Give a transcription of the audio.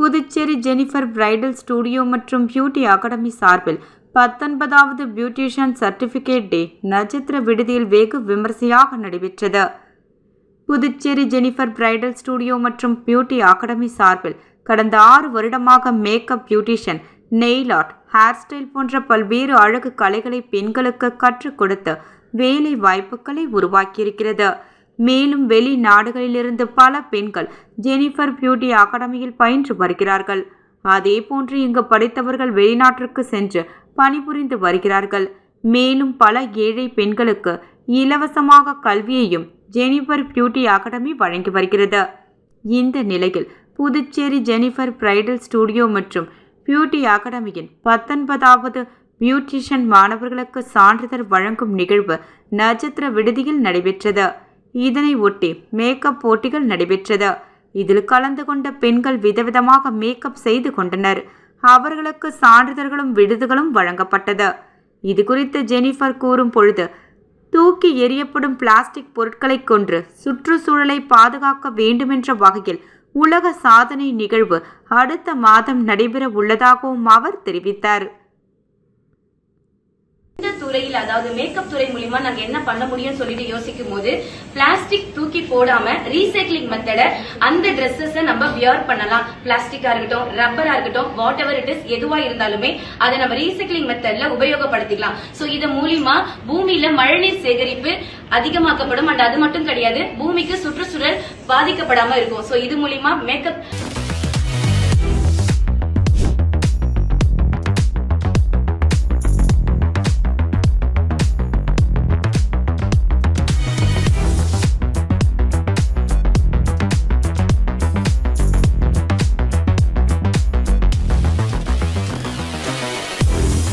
Puducherry Jennifer bridal studio மற்றும் beauty academy சார்பில் 19வது beautician certificate டே நட்சத்திர விடுதியில் வெகு விமர்சையாக நடைபெற்றது. புதுச்சேரி ஜெனிஃபர் பிரைடல் ஸ்டுடியோ மற்றும் பியூட்டி அகாடமி சார்பில் கடந்த 6 வருடமாக makeup, beautician, nail art, hair style போன்ற பல்வேறு அழகு கலைகளை பெண்களுக்கு கற்றுக் கொடுத்து வேலை வாய்ப்புகளை உருவாக்கியிருக்கிறது. மேலும் வெளிநாடுகளிலிருந்து பல பெண்கள் ஜெனிஃபர் பியூட்டி அகாடமியில் பயின்று வருகிறார்கள். அதேபோன்று இங்கு படித்தவர்கள் வெளிநாட்டிற்கு சென்று பணிபுரிந்து வருகிறார்கள். மேலும் பல ஏழை பெண்களுக்கு இலவசமாக கல்வியையும் ஜெனிஃபர் பியூட்டி அகாடமி வழங்கி வருகிறது. இந்த நிலையில் புதுச்சேரி ஜெனிஃபர் பிரைடல் ஸ்டுடியோ மற்றும் பியூட்டி அகாடமியின் 19வது பியூட்டிஷியன் மாணவர்களுக்கு சான்றிதழ் வழங்கும் நிகழ்வு நட்சத்திர விடுதியில் நடைபெற்றது. இதனை ஒட்டி மேக்கப் போட்டிகள் நடைபெற்றது. இதில் கலந்து கொண்ட பெண்கள் விதவிதமாக மேக்கப் செய்து கொண்டனர். அவர்களுக்கு சான்றிதழ்களும் விருதுகளும் வழங்கப்பட்டது. இது குறித்து ஜெனிஃபர் கூறும் பொழுது, தூக்கி எறியப்படும் பிளாஸ்டிக் பொருட்களை கொன்று சுற்றுச்சூழலை பாதுகாக்க வேண்டுமென்ற வகையில் உலக சாதனை நிகழ்வு அடுத்த மாதம் நடைபெற உள்ளதாகவும் அவர் தெரிவித்தார். இந்த துறையில், அதாவது மேக்கப் துறை மூலமா நாங்க என்ன பண்ண முடியும் சொல்லிட்டு யோசிக்கும் போது, பிளாஸ்டிக் தூக்கி போடாம ரீசைக்ளிங் மெத்தட அந்த டிரெஸ்ஸஸ் நம்ம வியர் பண்ணலாம். பிளாஸ்டிக்கா இருக்கட்டும், ரப்பரா இருக்கட்டும், வாட் எவர் இட் இஸ், எதுவா இருந்தாலுமே அதை நம்ம ரீசைக்ளிங் மெத்தட்ல உபயோகப்படுத்திக்கலாம். சோ இது மூலியமா பூமியில மழைநீர் சேகரிப்பு அதிகமாக்கப்படும். அண்ட் அது மட்டும் கிடையாது, பூமிக்கு சுற்றுச்சூழல் பாதிக்கப்படாம இருக்கும். சோ இது மூலியமா மேக்கப்